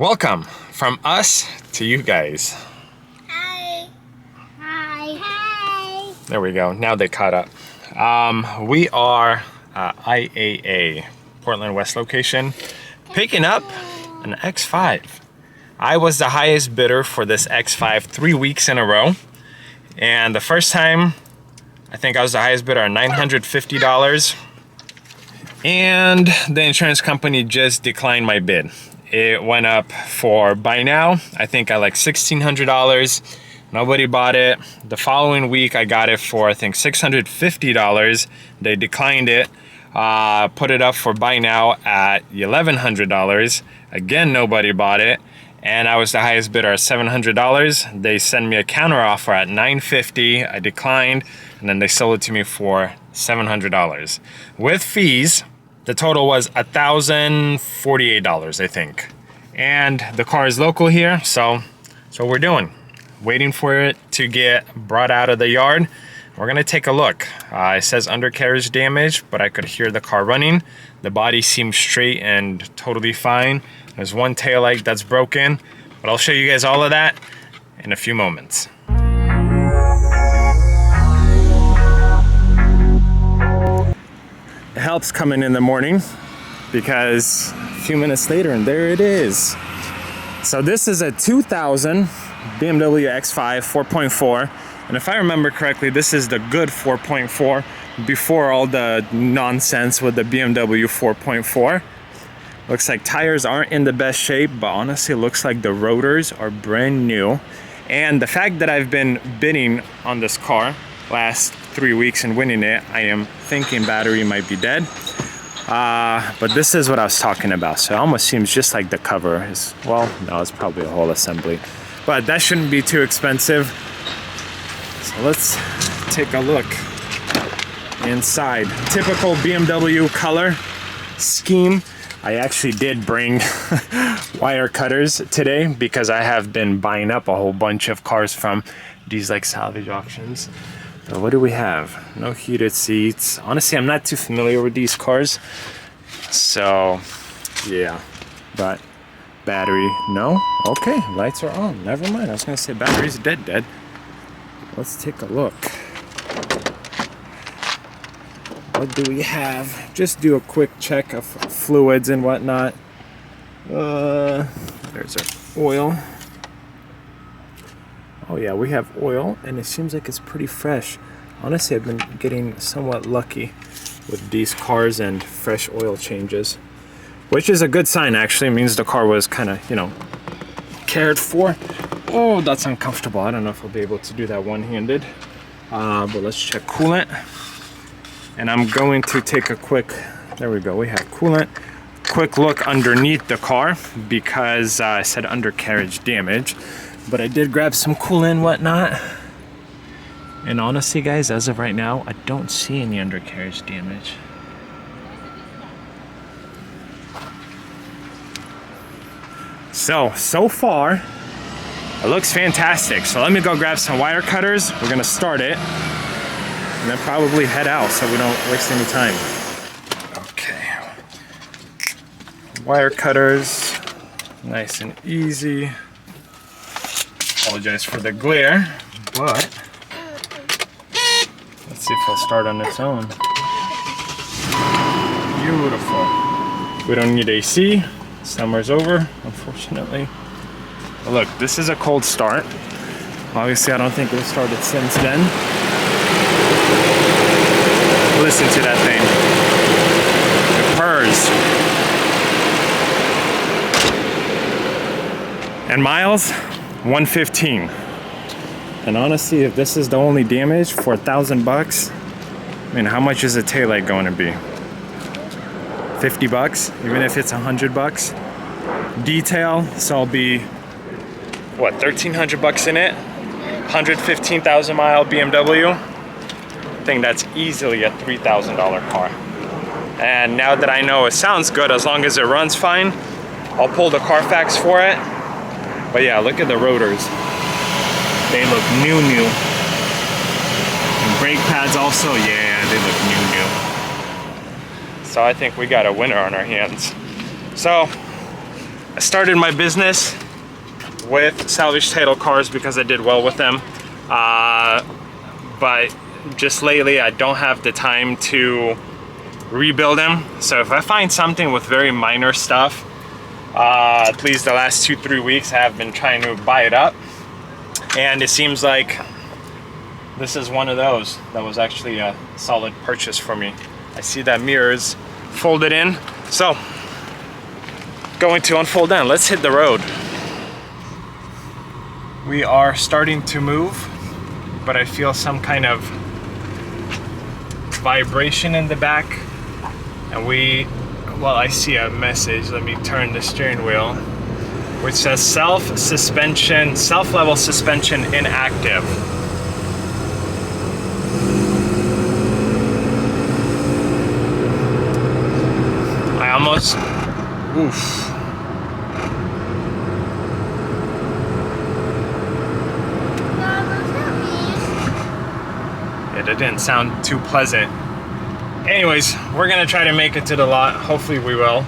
Welcome from us to you guys. Hi. Hi. Hi. There we go. Now they caught up. We are IAA, Portland West location, picking up an X5. I was the highest bidder for this X5 3 weeks in a row. And the first time, I think I was the highest bidder at $950. And the insurance company just declined my bid. It went up for, by now, I think at like $1,600. Nobody bought it. The following week, I got it for, I think, $650. They declined it. Put it up for buy now at $1,100. Again, nobody bought it. And I was the highest bidder at $700. They sent me a counter offer at $950. I declined, and then they sold it to me for $700. With fees, the total was $1,048, I think. And the car is local here, so we're doing. Waiting for it to get brought out of the yard. We're gonna take a look. It says undercarriage damage, but I could hear the car running. The body seems straight and totally fine. There's one taillight that's broken, but I'll show you guys all of that in a few moments. It helps coming in the morning because a few minutes later, and there it is. So this is a 2000 BMW X5 4.4. And if I remember correctly, this is the good 4.4 before all the nonsense with the BMW 4.4. Looks like tires aren't in the best shape, but honestly, it looks like the rotors are brand new. And the fact that I've been bidding on this car last 3 weeks and winning it, I am thinking battery might be dead. But this is what I was talking about. So it almost seems just like the cover is, well, no, it's probably a whole assembly. But that shouldn't be too expensive. So let's take a look inside. Typical BMW color scheme. I actually did bring wire cutters today because I have been buying up a whole bunch of cars from these like salvage auctions. So what do we have? No heated seats. Honestly, I'm not too familiar with these cars. So yeah, but battery, no? Okay, lights are on. Never mind, I was gonna say battery's dead. Let's take a look. What do we have? Just do a quick check of fluids and whatnot. There's our oil. Oh yeah, we have oil, and it seems like it's pretty fresh. Honestly, I've been getting somewhat lucky with these cars and fresh oil changes, which is a good sign actually. It means the car was kind of, cared for. Oh, that's uncomfortable. I don't know if I'll be able to do that one-handed. But let's check coolant. And I'm going to take a quick, there we go, we have coolant. Quick look underneath the car because I said undercarriage damage. But I did grab some coolant and whatnot. And honestly, guys, as of right now, I don't see any undercarriage damage. So far, it looks fantastic. So let me go grab some wire cutters. We're gonna start it and then probably head out so we don't waste any time. Okay. Wire cutters, nice and easy. Apologize for the glare, but let's see if it'll start on its own. Beautiful. We don't need AC. Summer's over, unfortunately. But look, this is a cold start. Obviously, I don't think we've started since then. Listen to that thing. It purrs. And miles, 115. And honestly, if this is the only damage for $1,000, I mean, how much is a taillight going to be? 50 bucks, even if it's 100 bucks. Detail, so I'll be, what, 1,300 bucks in it? 115,000 mile BMW. I think that's easily a $3,000 car. And now that I know it sounds good, as long as it runs fine, I'll pull the Carfax for it. But yeah, look at the rotors. They look new. And brake pads also, yeah, they look new. So I think we got a winner on our hands. So I started my business with salvage title cars because I did well with them. But just lately I don't have the time to rebuild them. So if I find something with very minor stuff, at least the last 2-3 weeks I have been trying to buy it up. And it seems like this is one of those that was actually a solid purchase for me. I see that mirror is folded in. So, going to unfold down. Let's hit the road. We are starting to move, but I feel some kind of vibration in the back. And I see a message. Let me turn the steering wheel, which says self-level suspension inactive. I almost, oof. It didn't sound too pleasant. Anyways, we're gonna try to make it to the lot. Hopefully we will.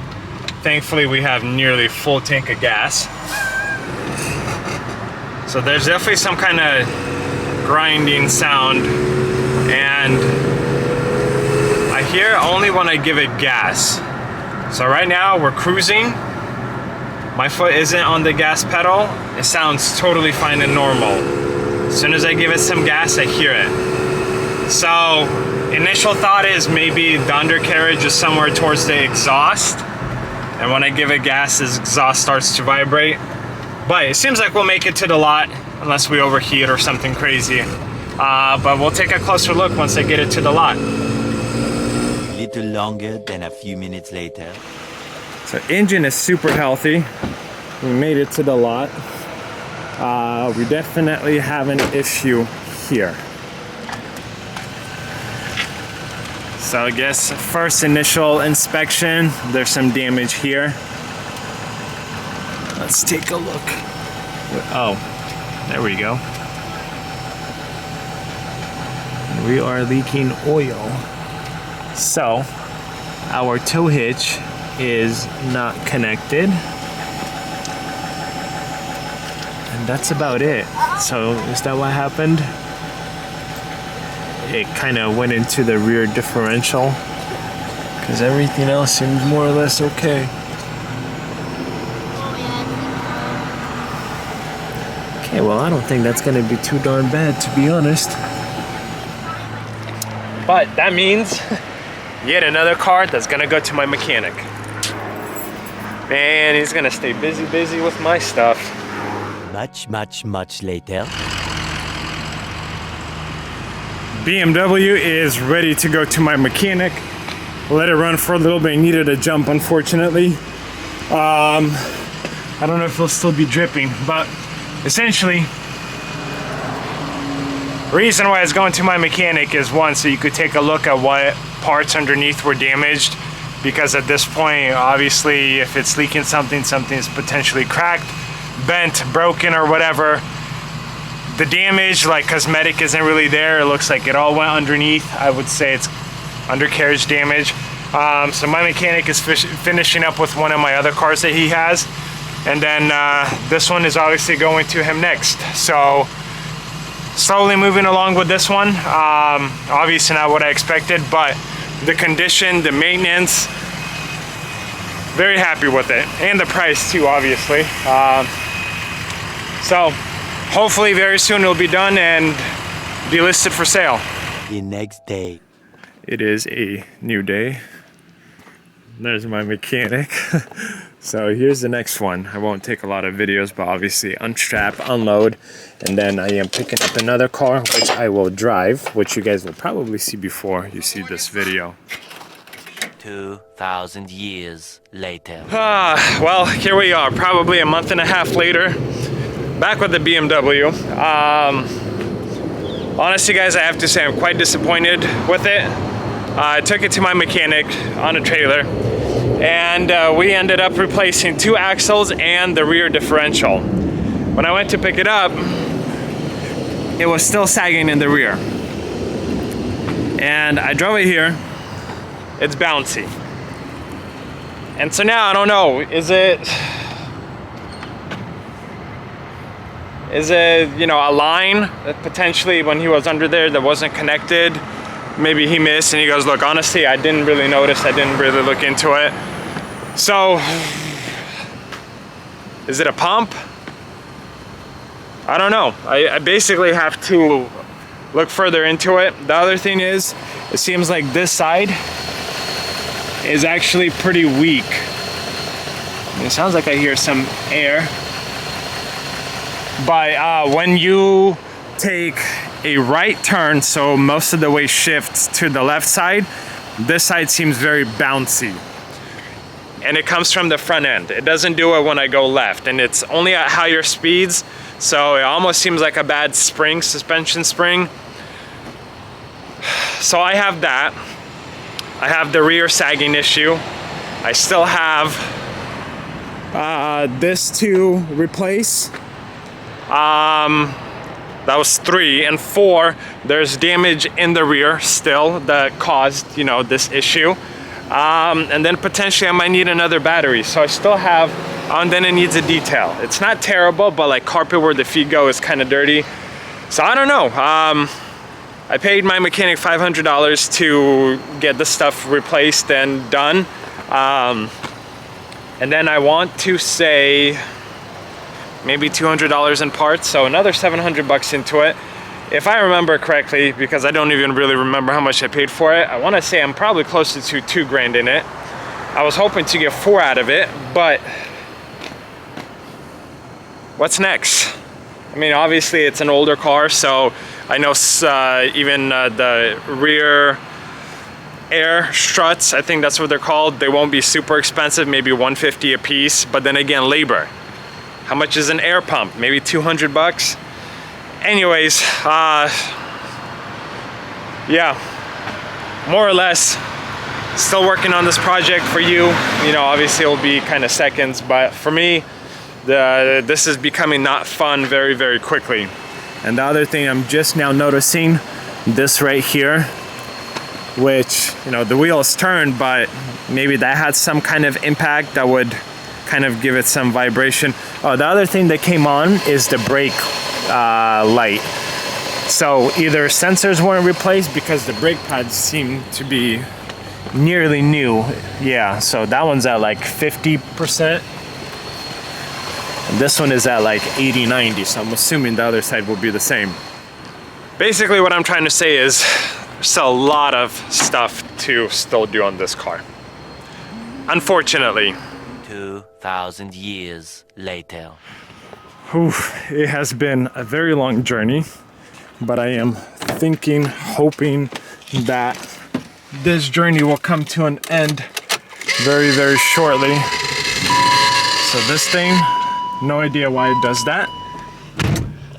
Thankfully we have nearly full tank of gas. So there's definitely some kind of grinding sound, and I hear only when I give it gas. So right now we're cruising. My foot isn't on the gas pedal. It sounds totally fine and normal. As soon as I give it some gas, I hear it. So initial thought is maybe the undercarriage is somewhere towards the exhaust, and when I give it gas, the exhaust starts to vibrate. But it seems like we'll make it to the lot unless we overheat or something crazy. But we'll take a closer look once I get it to the lot. A little longer than a few minutes later. So engine is super healthy. We made it to the lot. We definitely have an issue here. So I guess first initial inspection, there's some damage here. Let's take a look. Oh, there we go. We are leaking oil. So our tow hitch is not connected. And that's about it. So is that what happened? It kind of went into the rear differential because everything else seems more or less okay. Okay, well, I don't think that's going to be too darn bad, to be honest. But that means yet another car that's going to go to my mechanic. Man, he's going to stay busy with my stuff. Much later. BMW is ready to go to my mechanic. Let it run for a little bit. Needed a jump, unfortunately. I don't know if it'll still be dripping, but essentially, the reason why it's going to my mechanic is one, so you could take a look at what parts underneath were damaged, because at this point, obviously, if it's leaking something's potentially cracked, bent, broken, or whatever. The damage, like cosmetic, isn't really there. It looks like it all went underneath. I would say it's undercarriage damage. So my mechanic is finishing up with one of my other cars that he has. And then this one is obviously going to him next. So slowly moving along with this one. Obviously not what I expected, but the condition, the maintenance, very happy with it. And the price too, obviously. So hopefully very soon it'll be done and be listed for sale. The next day. It is a new day. There's my mechanic. So here's the next one. I won't take a lot of videos, but obviously unstrap, unload, and then I am picking up another car, which I will drive, which you guys will probably see before you see this video. 2,000 years later. Well, here we are, probably a month and a half later, back with the BMW. Honestly, guys, I have to say I'm quite disappointed with it. I took it to my mechanic on a trailer, and we ended up replacing 2 axles and the rear differential. When I went to pick it up, it was still sagging in the rear. And I drove it here. It's bouncy. And so now I don't know, is it Is it, you know, a line that potentially when he was under there that wasn't connected? Maybe he missed and he goes, look, honestly, I didn't really notice. I didn't really look into it. So, is it a pump? I don't know. I basically have to look further into it. The other thing is, it seems like this side is actually pretty weak. It sounds like I hear some air. But when you take a right turn, so most of the way shifts to the left side, this side seems very bouncy. And it comes from the front end. It doesn't do it when I go left, and it's only at higher speeds, so it almost seems like a bad spring, suspension spring. So I have that. I have the rear sagging issue. I still have this to replace. That was 3, and 4, there's damage in the rear still that caused, you know, this issue. And then potentially I might need another battery. So I still have, and then it needs a detail. It's not terrible, but like carpet where the feet go is kind of dirty. So I don't know. I paid my mechanic $500 to get the stuff replaced and done. And then I want to say maybe $200 in parts, so another $700 into it. If I remember correctly, because I don't even really remember how much I paid for it, I want to say I'm probably closer to $2 grand in it. I was hoping to get 4 out of it, but what's next? I mean, obviously it's an older car, so I know even the rear air struts, I think that's what they're called, they won't be super expensive, maybe $150 a piece, but then again, labor. How much is an air pump? Maybe $200? Anyways, yeah, more or less, still working on this project for you. You know, obviously it'll be kind of seconds, but for me, this is becoming not fun very, very quickly. And the other thing I'm just now noticing, this right here, which, you know, the wheel is turned, but maybe that had some kind of impact that would kind of give it some vibration. Oh, the other thing that came on is the brake light. So either sensors weren't replaced because the brake pads seem to be nearly new. Yeah, so that one's at like 50%. And this one is at like 80, 90. So I'm assuming the other side will be the same. Basically what I'm trying to say is there's still a lot of stuff to still do on this car. Unfortunately. 2,000 years later. Whew, it has been a very long journey, but I am thinking, hoping that this journey will come to an end very, very shortly. So this thing, no idea why it does that.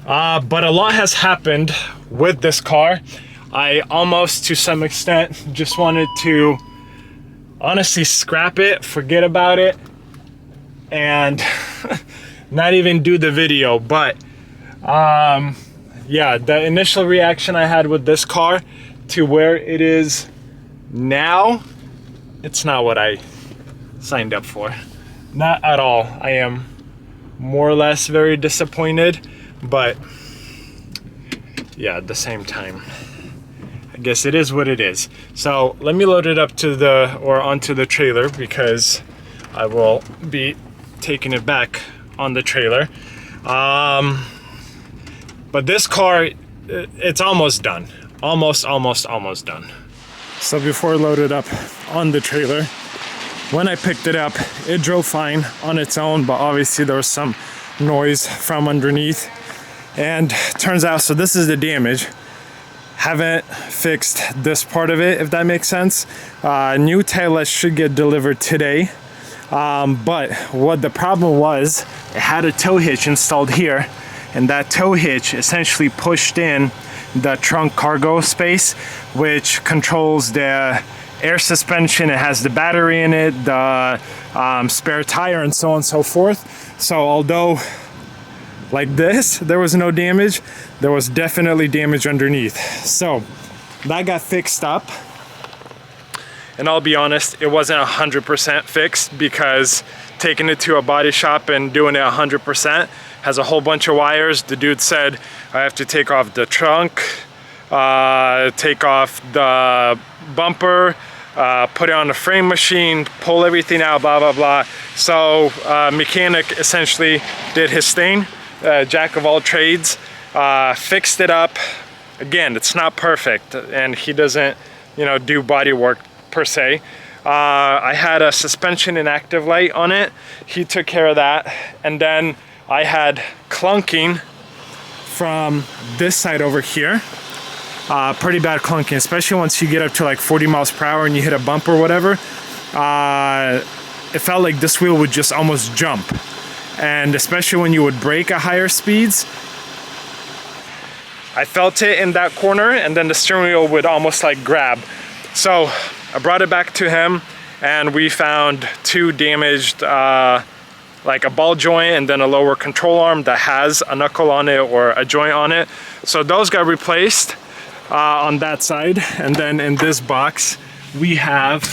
But a lot has happened with this car. I almost, to some extent, just wanted to honestly scrap it, forget about it, and not even do the video. But yeah, the initial reaction I had with this car to where it is now, it's not what I signed up for. Not at all. I am more or less very disappointed, but yeah, at the same time, I guess it is what it is. So let me load it up to onto the trailer, because I will be taking it back on the trailer. But this car, it's almost done. Almost done. So before I load it up on the trailer, when I picked it up, it drove fine on its own, but obviously there was some noise from underneath. And turns out, so this is the damage. Haven't fixed this part of it, if that makes sense. New taillights should get delivered today. But what the problem was, it had a tow hitch installed here, and that tow hitch essentially pushed in the trunk cargo space, which controls the air suspension. It has the battery in it, the spare tire, and so on and so forth. So although like this, there was no damage, there was definitely damage underneath. So that got fixed up. And I'll be honest, it wasn't 100% fixed, because taking it to a body shop and doing it 100%. Has a whole bunch of wires. The dude said I have to take off the trunk, take off the bumper, put it on the frame machine, pull everything out, blah, blah, blah. So mechanic essentially did his thing, jack of all trades, fixed it up. Again, it's not perfect, and he doesn't, you know, do body work per se. I had a suspension and active light on it. He took care of that. And then I had clunking from this side over here. Pretty bad clunking, especially once you get up to like 40 miles per hour and you hit a bump or whatever. It felt like this wheel would just almost jump. And especially when you would brake at higher speeds, I felt it in that corner, and then the steering wheel would almost like grab. So I brought it back to him, and we found two damaged, like a ball joint and then a lower control arm that has a knuckle on it or a joint on it. So those got replaced on that side. And then in this box, we have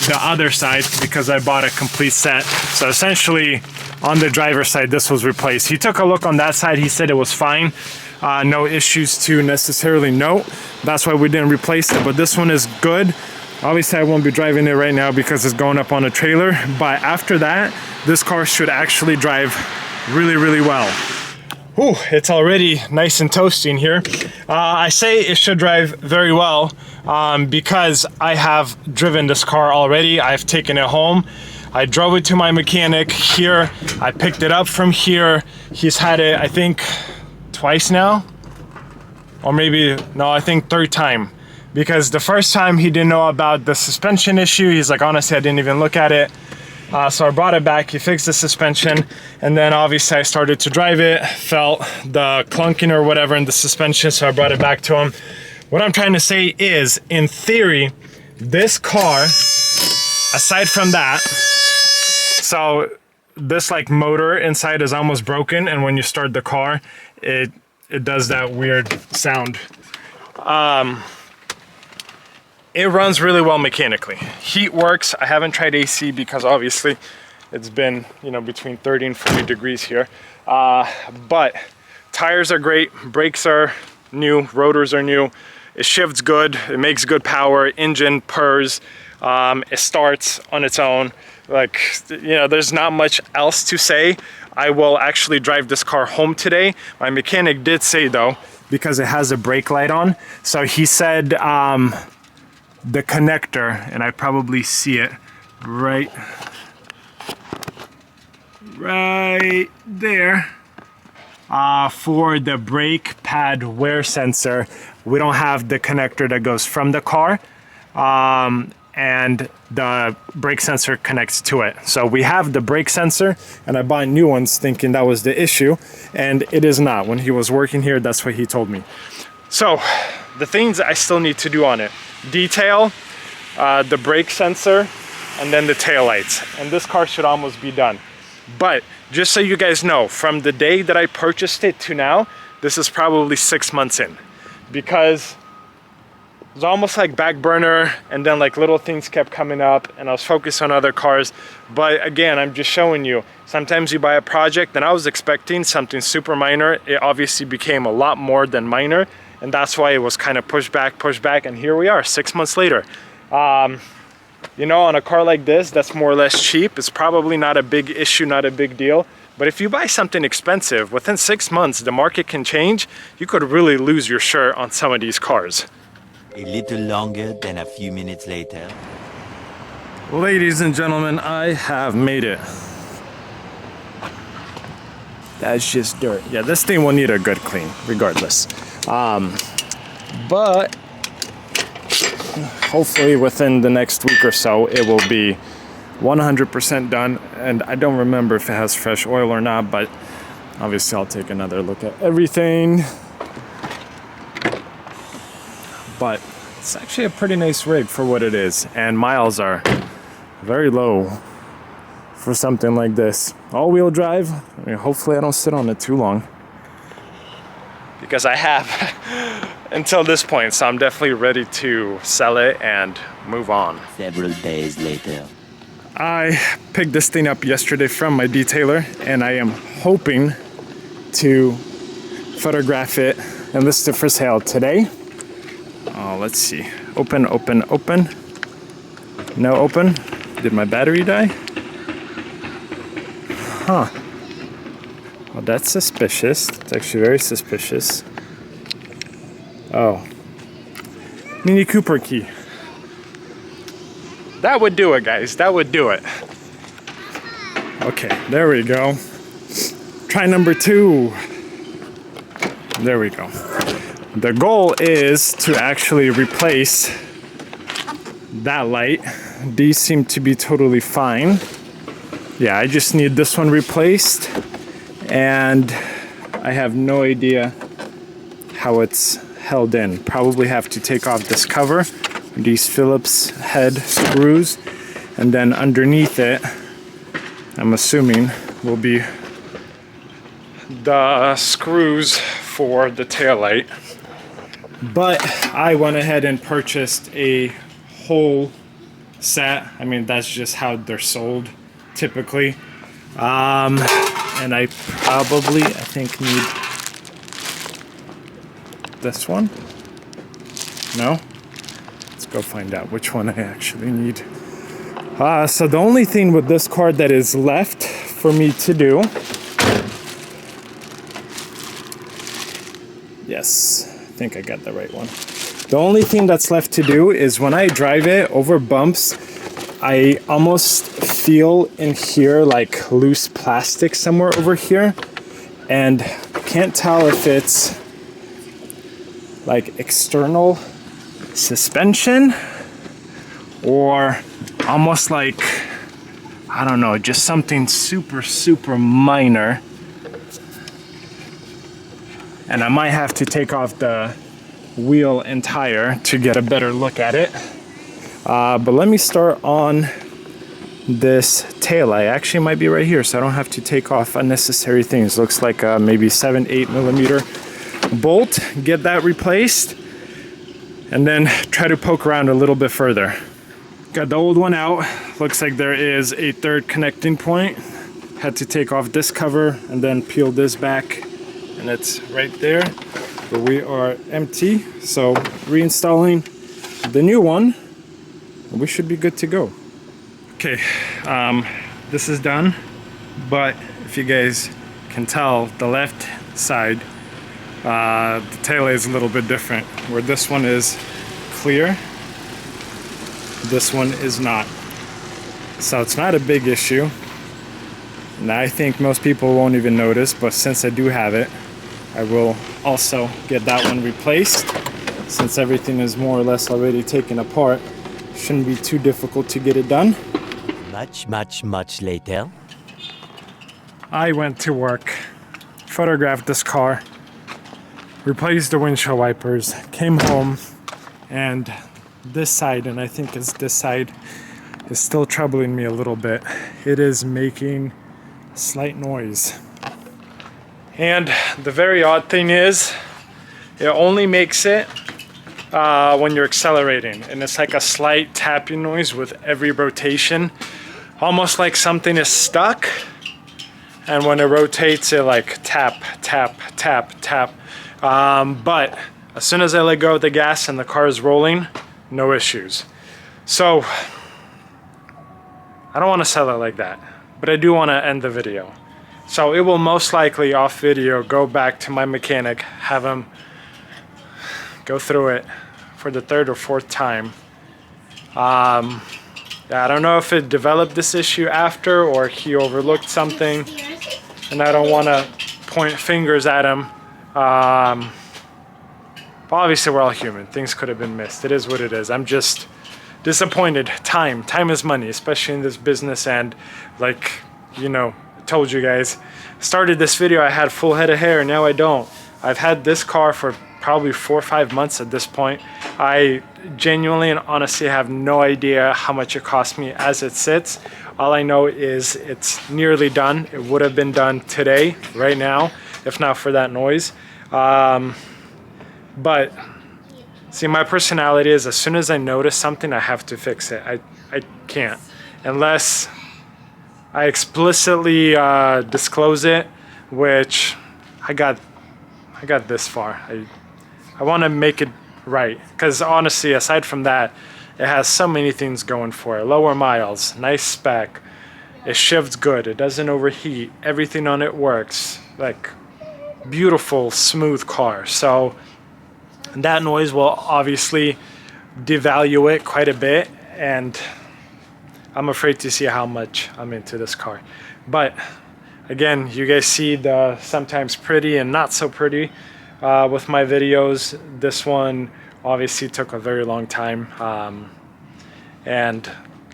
the other side because I bought a complete set. So essentially on the driver's side, this was replaced. He took a look on that side. He said it was fine. No issues to necessarily note. That's why we didn't replace it, but this one is good. Obviously I won't be driving it right now because it's going up on a trailer, but after that, this car should actually drive really, really well. Whew, it's already nice and toasty in here. I say it should drive very well because I have driven this car already. I've taken it home. I drove it to my mechanic here. I picked it up from here. He's had it, I think, twice now, or maybe, no, I think third time, because the first time he didn't know about the suspension issue. He's like, honestly, I didn't even look at it. So I brought it back, he fixed the suspension, and then obviously I started to drive it, felt the clunking or whatever in the suspension, so I brought it back to him. What I'm trying to say is, in theory, this car, aside from that, so this like motor inside is almost broken, and when you start the car, it does that weird sound. It runs really well mechanically. Heat works. I haven't tried AC because obviously it's been, you know, between 30 and 40 degrees here. But tires are great, brakes are new, rotors are new. It shifts good, it makes good power, engine purrs, it starts on its own. Like, you know, there's not much else to say. I will actually drive this car home today. My mechanic did say though, because it has a brake light on, so he said the connector, and I probably see it right there, for the brake pad wear sensor, we don't have the connector that goes from the car, and the brake sensor connects to it. So we have the brake sensor, and I bought new ones thinking that was the issue, and it is not. When he was working here, that's what he told me. So the things I still need to do on it: detail, the brake sensor, and then the tail lights. And this car should almost be done. But just so you guys know, from the day that I purchased it to now, this is probably 6 months in, because it was almost like back burner, and then like little things kept coming up, and I was focused on other cars. But again, I'm just showing you, sometimes you buy a project, and I was expecting something super minor. It obviously became a lot more than minor, and that's why it was kind of pushed back, and here we are 6 months later. You know, on a car like this, that's more or less cheap. It's probably not a big issue, not a big deal. But if you buy something expensive, within 6 months, the market can change. You could really lose your shirt on some of these cars. A little longer than a few minutes later. Ladies and gentlemen, I have made it. That's just dirt. Yeah, this thing will need a good clean, regardless. But hopefully within the next week or so, it will be 100% done. And I don't remember if it has fresh oil or not, but obviously I'll take another look at everything. But it's actually a pretty nice rig for what it is, and miles are very low for something like this. All-wheel drive. I mean, hopefully I don't sit on it too long, because I have until this point, so I'm definitely ready to sell it and move on. Several days later. I picked this thing up yesterday from my detailer, and I am hoping to photograph it and list it for sale today. Let's see. Open, open, open. No open. Did my battery die? Huh. Well, that's suspicious. It's actually very suspicious. Oh. Mini Cooper key. That would do it, guys. That would do it. Okay, there we go. Try number 2. There we go. The goal is to actually replace that light. These seem to be totally fine. Yeah, I just need this one replaced, and I have no idea how it's held in. Probably have to take off this cover, these Phillips head screws, and then underneath it, I'm assuming, will be the screws for the taillight. But I went ahead and purchased a whole set. I mean, that's just how they're sold typically. And I think need this one. No? Let's go find out which one I actually need. So the only thing with this car that is left for me to do, yes, I think I got the right one. The only thing that's left to do is when I drive it over bumps, I almost feel in here like loose plastic somewhere over here, and can't tell if it's like external suspension or almost like, I don't know, just something super minor. And I might have to take off the wheel and tire to get a better look at it. But let me start on this taillight. Actually, it might be right here, so I don't have to take off unnecessary things. Looks like maybe 7-8 millimeter bolt. Get that replaced, and then try to poke around a little bit further. Got the old one out. Looks like there is a third connecting point. Had to take off this cover and then peel this back, and it's right there. But we are empty, so reinstalling the new one, and we should be good to go. Okay, this is done, but if you guys can tell, the left side, the taillight is a little bit different. Where this one is clear, this one is not. So it's not a big issue, and I think most people won't even notice, but since I do have it, I will also get that one replaced. Since everything is more or less already taken apart, shouldn't be too difficult to get it done. Much later. I went to work, photographed this car, replaced the windshield wipers, came home, and this side, and I think it's this side, is still troubling me a little bit. It is making slight noise. And the very odd thing is, it only makes it when you're accelerating, and it's like a slight tapping noise with every rotation, almost like something is stuck, and when it rotates it like tap, tap, tap, tap. But as soon as I let go of the gas and the car is rolling, no issues. So I don't want to sell it like that, but I do want to end the video. So it will most likely off video go back to my mechanic, have him go through it for the 3rd or 4th time. I don't know if it developed this issue after or he overlooked something, and I don't want to point fingers at him. But obviously we're all human. Things could have been missed. It is what it is. I'm just disappointed. Time is money, especially in this business. And like, you know, I told you guys, started this video, I had full head of hair. Now I don't. I've had this car for probably 4 or 5 months at this point. I genuinely and honestly have no idea how much it cost me as it sits. All I know is it's nearly done. It would have been done today, right now, if not for that noise. But see, my personality is as soon as I notice something, I have to fix it. I can't. unless I explicitly disclose it, which I got this far. I want to make it right, because honestly, aside from that, it has so many things going for it. Lower miles, nice spec, it shifts good, it doesn't overheat, everything on it works. Like, beautiful, smooth car. So that noise will obviously devalue it quite a bit, and I'm afraid to see how much I'm into this car. But again, you guys see the sometimes pretty and not so pretty with my videos. This one obviously took a very long time, and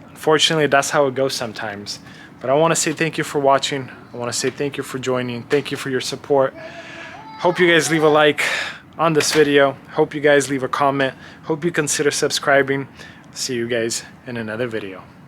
unfortunately that's how it goes sometimes. But I want to say thank you for watching. I want to say thank you for joining. Thank you for your support. Hope you guys leave a like on this video. Hope you guys leave a comment. Hope you consider subscribing. See you guys in another video.